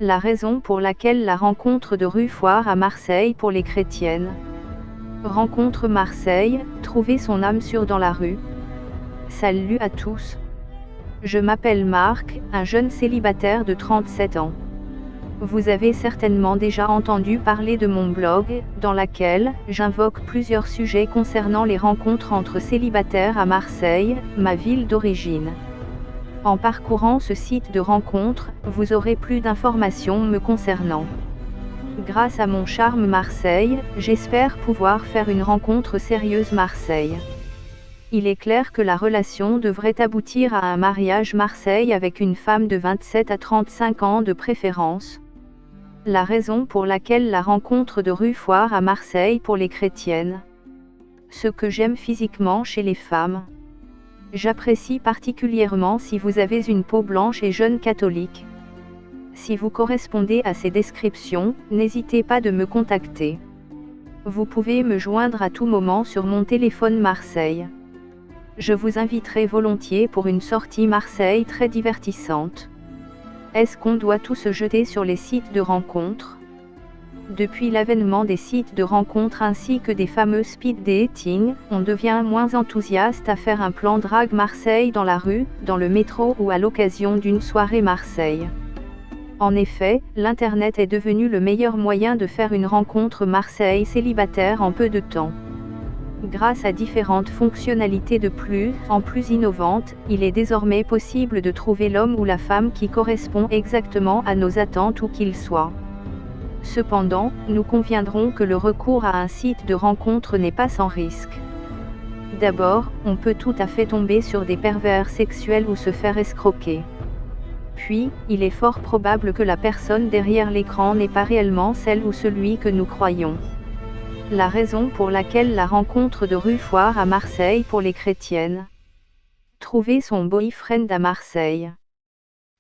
La raison pour laquelle la rencontre de rue Foire à Marseille pour les chrétiennes. Rencontre Marseille, trouver son âme sûre dans la rue. Salut à tous. Je m'appelle Marc, un jeune célibataire de 37 ans. Vous avez certainement déjà entendu parler de mon blog, dans laquelle j'invoque plusieurs sujets concernant les rencontres entre célibataires à Marseille, ma ville d'origine. En parcourant ce site de rencontre, vous aurez plus d'informations me concernant. Grâce à mon charme Marseille, j'espère pouvoir faire une rencontre sérieuse Marseille. Il est clair que la relation devrait aboutir à un mariage Marseille avec une femme de 27 à 35 ans de préférence. La raison pour laquelle la rencontre de rue Foire à Marseille pour les chrétiennes. Ce que j'aime physiquement chez les femmes. J'apprécie particulièrement si vous avez une peau blanche et jeune catholique. Si vous correspondez à ces descriptions, n'hésitez pas de me contacter. Vous pouvez me joindre à tout moment sur mon téléphone Marseille. Je vous inviterai volontiers pour une sortie Marseille très divertissante. Est-ce qu'on doit tout se jeter sur les sites de rencontres? Depuis l'avènement des sites de rencontres ainsi que des fameux speed dating, on devient moins enthousiaste à faire un plan drague Marseille dans la rue, dans le métro ou à l'occasion d'une soirée Marseille. En effet, l'Internet est devenu le meilleur moyen de faire une rencontre Marseille célibataire en peu de temps. Grâce à différentes fonctionnalités de plus en plus innovantes, il est désormais possible de trouver l'homme ou la femme qui correspond exactement à nos attentes où qu'il soit. Cependant, nous conviendrons que le recours à un site de rencontre n'est pas sans risque. D'abord, on peut tout à fait tomber sur des pervers sexuels ou se faire escroquer. Puis, il est fort probable que la personne derrière l'écran n'est pas réellement celle ou celui que nous croyons. La raison pour laquelle la rencontre de rue Foire à Marseille pour les chrétiennes. Trouver son boyfriend à Marseille.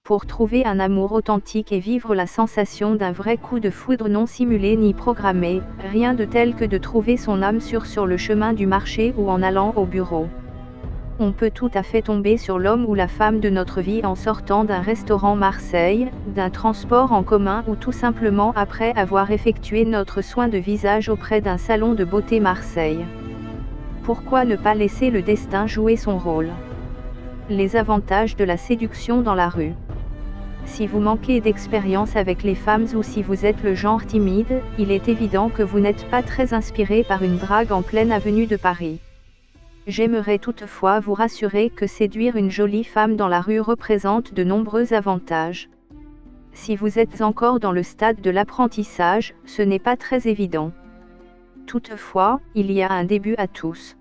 Pour trouver un amour authentique et vivre la sensation d'un vrai coup de foudre non simulé ni programmé, rien de tel que de trouver son âme sûre sur le chemin du marché ou en allant au bureau. On peut tout à fait tomber sur l'homme ou la femme de notre vie en sortant d'un restaurant Marseille, d'un transport en commun ou tout simplement après avoir effectué notre soin de visage auprès d'un salon de beauté Marseille. Pourquoi ne pas laisser le destin jouer son rôle? Les avantages de la séduction dans la rue. Si vous manquez d'expérience avec les femmes ou si vous êtes le genre timide, il est évident que vous n'êtes pas très inspiré par une drague en pleine avenue de Paris. J'aimerais toutefois vous rassurer que séduire une jolie femme dans la rue représente de nombreux avantages. Si vous êtes encore dans le stade de l'apprentissage, ce n'est pas très évident. Toutefois, il y a un début à tous.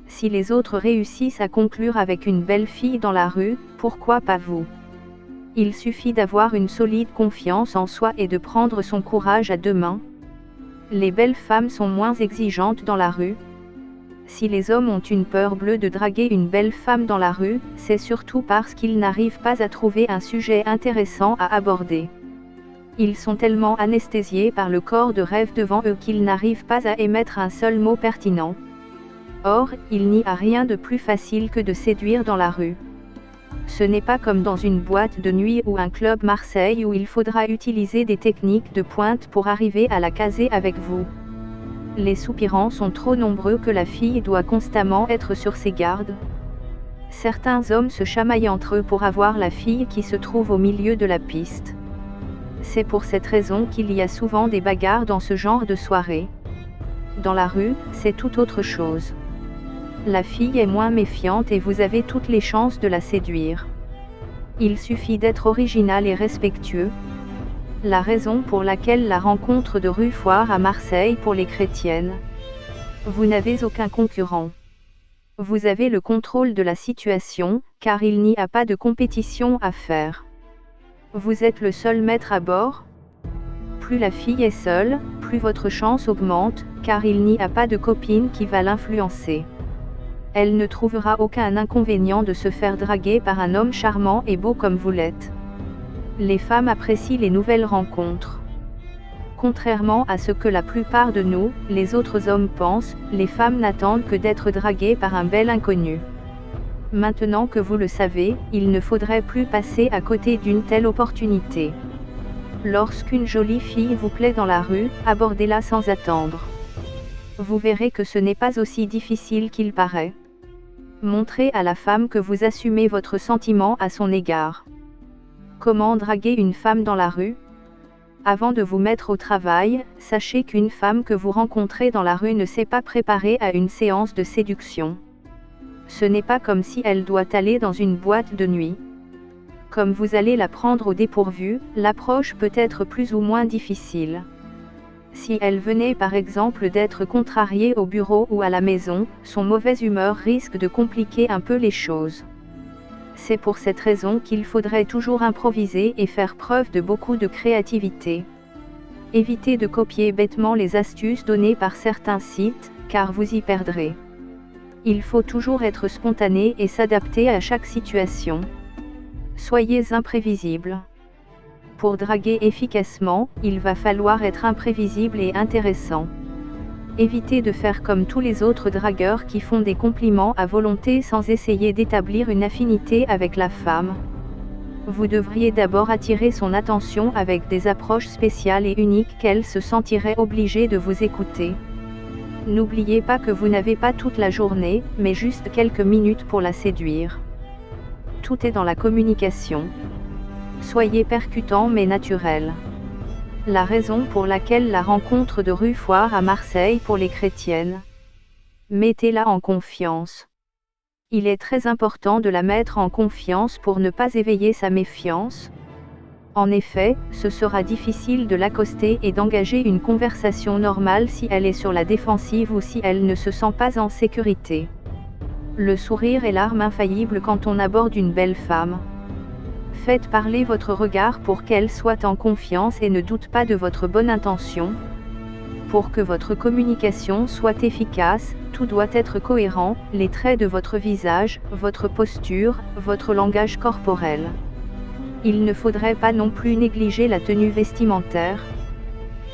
Si les autres réussissent à conclure avec une belle fille dans la rue, pourquoi pas vous? Il suffit d'avoir une solide confiance en soi et de prendre son courage à deux mains. Les belles femmes sont moins exigeantes dans la rue. Si les hommes ont une peur bleue de draguer une belle femme dans la rue, c'est surtout parce qu'ils n'arrivent pas à trouver un sujet intéressant à aborder. Ils sont tellement anesthésiés par le corps de rêve devant eux qu'ils n'arrivent pas à émettre un seul mot pertinent. Or, il n'y a rien de plus facile que de séduire dans la rue. Ce n'est pas comme dans une boîte de nuit ou un club Marseille où il faudra utiliser des techniques de pointe pour arriver à la caser avec vous. Les soupirants sont trop nombreux que la fille doit constamment être sur ses gardes. Certains hommes se chamaillent entre eux pour avoir la fille qui se trouve au milieu de la piste. C'est pour cette raison qu'il y a souvent des bagarres dans ce genre de soirée. Dans la rue, c'est tout autre chose. La fille est moins méfiante et vous avez toutes les chances de la séduire. Il suffit d'être original et respectueux. La raison pour laquelle la rencontre de rue Foire à Marseille pour les chrétiennes. Vous n'avez aucun concurrent. Vous avez le contrôle de la situation, car il n'y a pas de compétition à faire. Vous êtes le seul maître à bord. Plus la fille est seule, plus votre chance augmente, car il n'y a pas de copine qui va l'influencer. Elle ne trouvera aucun inconvénient de se faire draguer par un homme charmant et beau comme vous l'êtes. Les femmes apprécient les nouvelles rencontres. Contrairement à ce que la plupart de nous, les autres hommes pensent, les femmes n'attendent que d'être draguées par un bel inconnu. Maintenant que vous le savez, il ne faudrait plus passer à côté d'une telle opportunité. Lorsqu'une jolie fille vous plaît dans la rue, abordez-la sans attendre. Vous verrez que ce n'est pas aussi difficile qu'il paraît. Montrez à la femme que vous assumez votre sentiment à son égard. Comment draguer une femme dans la rue? Avant de vous mettre au travail, sachez qu'une femme que vous rencontrez dans la rue ne s'est pas préparée à une séance de séduction. Ce n'est pas comme si elle doit aller dans une boîte de nuit. Comme vous allez la prendre au dépourvu, l'approche peut être plus ou moins difficile. Si elle venait par exemple d'être contrariée au bureau ou à la maison, son mauvaise humeur risque de compliquer un peu les choses. C'est pour cette raison qu'il faudrait toujours improviser et faire preuve de beaucoup de créativité. Évitez de copier bêtement les astuces données par certains sites, car vous y perdrez. Il faut toujours être spontané et s'adapter à chaque situation. Soyez imprévisible. Pour draguer efficacement, il va falloir être imprévisible et intéressant. Évitez de faire comme tous les autres dragueurs qui font des compliments à volonté sans essayer d'établir une affinité avec la femme. Vous devriez d'abord attirer son attention avec des approches spéciales et uniques qu'elle se sentirait obligée de vous écouter. N'oubliez pas que vous n'avez pas toute la journée, mais juste quelques minutes pour la séduire. Tout est dans la communication. Soyez percutant mais naturel. La raison pour laquelle la rencontre de rue Foire à Marseille pour les chrétiennes. Mettez-la en confiance. Il est très important de la mettre en confiance pour ne pas éveiller sa méfiance. En effet, ce sera difficile de l'accoster et d'engager une conversation normale si elle est sur la défensive ou si elle ne se sent pas en sécurité. Le sourire est l'arme infaillible quand on aborde une belle femme. Faites parler votre regard pour qu'elle soit en confiance et ne doute pas de votre bonne intention. Pour que votre communication soit efficace, tout doit être cohérent, les traits de votre visage, votre posture, votre langage corporel. Il ne faudrait pas non plus négliger la tenue vestimentaire.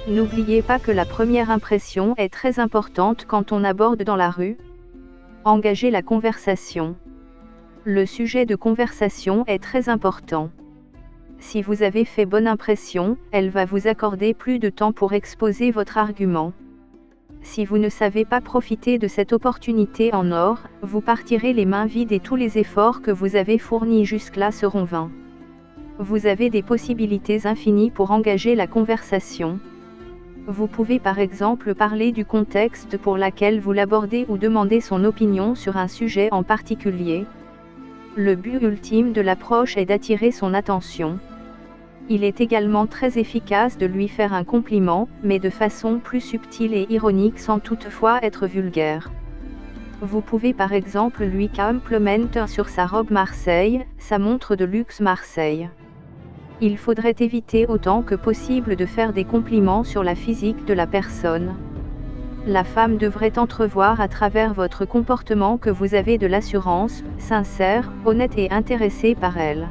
N'oubliez pas que la première impression est très importante quand on aborde dans la rue. Engagez la conversation. Le sujet de conversation est très important. Si vous avez fait bonne impression, elle va vous accorder plus de temps pour exposer votre argument. Si vous ne savez pas profiter de cette opportunité en or, vous partirez les mains vides et tous les efforts que vous avez fournis jusque-là seront vains. Vous avez des possibilités infinies pour engager la conversation. Vous pouvez par exemple parler du contexte pour lequel vous l'abordez ou demander son opinion sur un sujet en particulier. Le but ultime de l'approche est d'attirer son attention. Il est également très efficace de lui faire un compliment, mais de façon plus subtile et ironique sans toutefois être vulgaire. Vous pouvez par exemple lui complimenter sur sa robe Marseille, sa montre de luxe Marseille. Il faudrait éviter autant que possible de faire des compliments sur la physique de la personne. La femme devrait entrevoir à travers votre comportement que vous avez de l'assurance, sincère, honnête et intéressé par elle.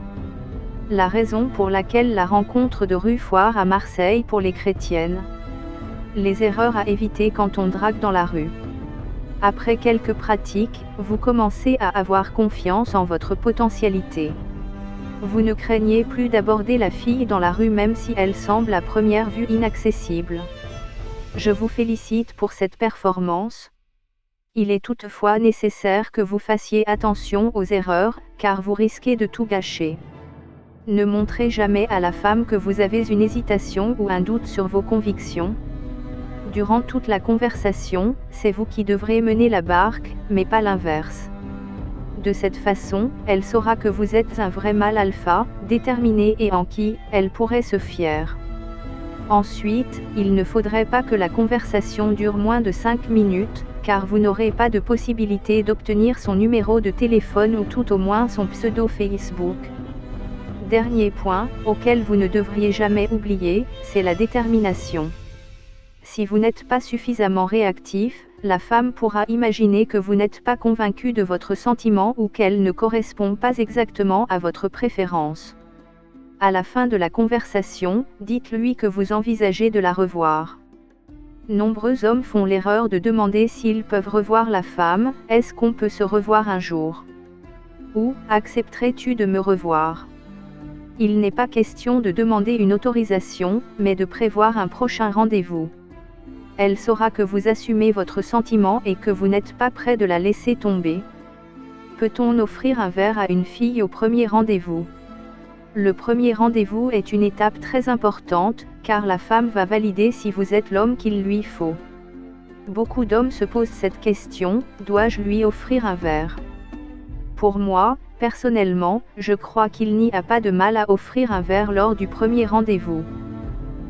La raison pour laquelle la rencontre de rue Foire à Marseille pour les chrétiennes. Les erreurs à éviter quand on drague dans la rue. Après quelques pratiques, vous commencez à avoir confiance en votre potentialité. Vous ne craignez plus d'aborder la fille dans la rue même si elle semble à première vue inaccessible. Je vous félicite pour cette performance. Il est toutefois nécessaire que vous fassiez attention aux erreurs, car vous risquez de tout gâcher. Ne montrez jamais à la femme que vous avez une hésitation ou un doute sur vos convictions. Durant toute la conversation, c'est vous qui devrez mener la barque, mais pas l'inverse. De cette façon, elle saura que vous êtes un vrai mâle alpha, déterminé et en qui elle pourrait se fier. Ensuite, il ne faudrait pas que la conversation dure moins de 5 minutes, car vous n'aurez pas de possibilité d'obtenir son numéro de téléphone ou tout au moins son pseudo Facebook. Dernier point, auquel vous ne devriez jamais oublier, c'est la détermination. Si vous n'êtes pas suffisamment réactif, la femme pourra imaginer que vous n'êtes pas convaincu de votre sentiment ou qu'elle ne correspond pas exactement à votre préférence. À la fin de la conversation, dites-lui que vous envisagez de la revoir. Nombreux hommes font l'erreur de demander s'ils peuvent revoir la femme, est-ce qu'on peut se revoir un jour? Ou, accepterais-tu de me revoir? Il n'est pas question de demander une autorisation, mais de prévoir un prochain rendez-vous. Elle saura que vous assumez votre sentiment et que vous n'êtes pas prêt de la laisser tomber. Peut-on offrir un verre à une fille au premier rendez-vous? Le premier rendez-vous est une étape très importante, car la femme va valider si vous êtes l'homme qu'il lui faut. Beaucoup d'hommes se posent cette question, dois-je lui offrir un verre? Pour moi, personnellement, je crois qu'il n'y a pas de mal à offrir un verre lors du premier rendez-vous.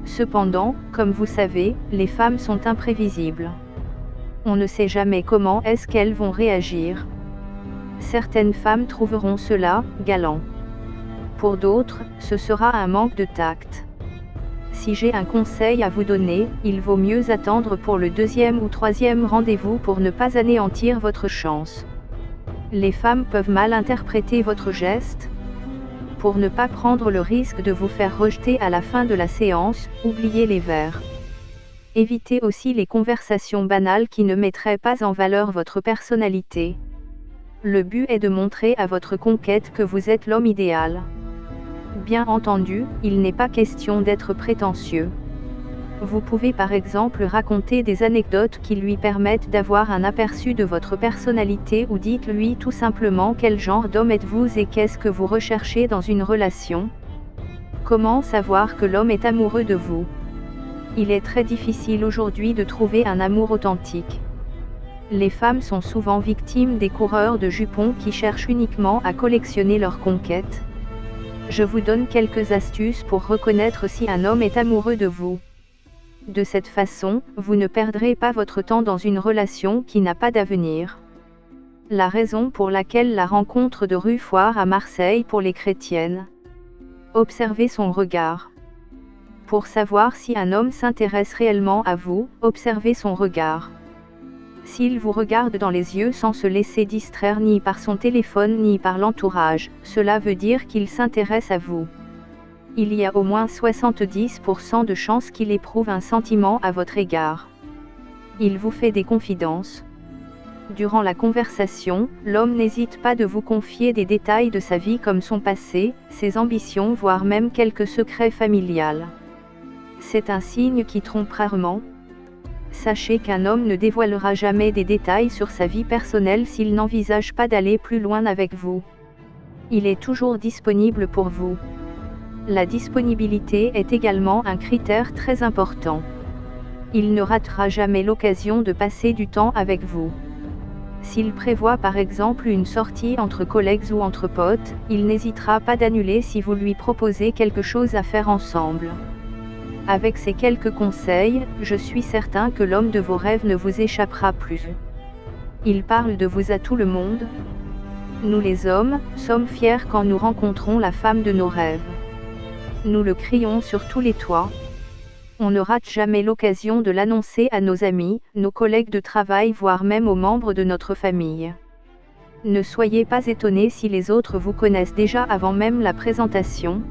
Cependant, comme vous savez, les femmes sont imprévisibles. On ne sait jamais comment est-ce qu'elles vont réagir. Certaines femmes trouveront cela galant. Pour d'autres, ce sera un manque de tact. Si j'ai un conseil à vous donner, il vaut mieux attendre pour le deuxième ou troisième rendez-vous pour ne pas anéantir votre chance. Les femmes peuvent mal interpréter votre geste. Pour ne pas prendre le risque de vous faire rejeter à la fin de la séance, oubliez les verres. Évitez aussi les conversations banales qui ne mettraient pas en valeur votre personnalité. Le but est de montrer à votre conquête que vous êtes l'homme idéal. Bien entendu, il n'est pas question d'être prétentieux. Vous pouvez par exemple raconter des anecdotes qui lui permettent d'avoir un aperçu de votre personnalité ou dites-lui tout simplement quel genre d'homme êtes-vous et qu'est-ce que vous recherchez dans une relation. Comment savoir que l'homme est amoureux de vous? Il est très difficile aujourd'hui de trouver un amour authentique. Les femmes sont souvent victimes des coureurs de jupons qui cherchent uniquement à collectionner leurs conquêtes. Je vous donne quelques astuces pour reconnaître si un homme est amoureux de vous. De cette façon, vous ne perdrez pas votre temps dans une relation qui n'a pas d'avenir. La raison pour laquelle la rencontre de rue Foire à Marseille pour les chrétiennes. Observez son regard. Pour savoir si un homme s'intéresse réellement à vous, observez son regard. S'il vous regarde dans les yeux sans se laisser distraire ni par son téléphone ni par l'entourage, cela veut dire qu'il s'intéresse à vous. Il y a au moins 70% de chances qu'il éprouve un sentiment à votre égard. Il vous fait des confidences. Durant la conversation, l'homme n'hésite pas de vous confier des détails de sa vie comme son passé, ses ambitions voire même quelques secrets familiales. C'est un signe qui trompe rarement. Sachez qu'un homme ne dévoilera jamais des détails sur sa vie personnelle s'il n'envisage pas d'aller plus loin avec vous. Il est toujours disponible pour vous. La disponibilité est également un critère très important. Il ne ratera jamais l'occasion de passer du temps avec vous. S'il prévoit par exemple une sortie entre collègues ou entre potes, il n'hésitera pas d'annuler si vous lui proposez quelque chose à faire ensemble. Avec ces quelques conseils, je suis certain que l'homme de vos rêves ne vous échappera plus. Il parle de vous à tout le monde. Nous les hommes, sommes fiers quand nous rencontrons la femme de nos rêves. Nous le crions sur tous les toits. On ne rate jamais l'occasion de l'annoncer à nos amis, nos collègues de travail voire même aux membres de notre famille. Ne soyez pas étonnés si les autres vous connaissent déjà avant même la présentation.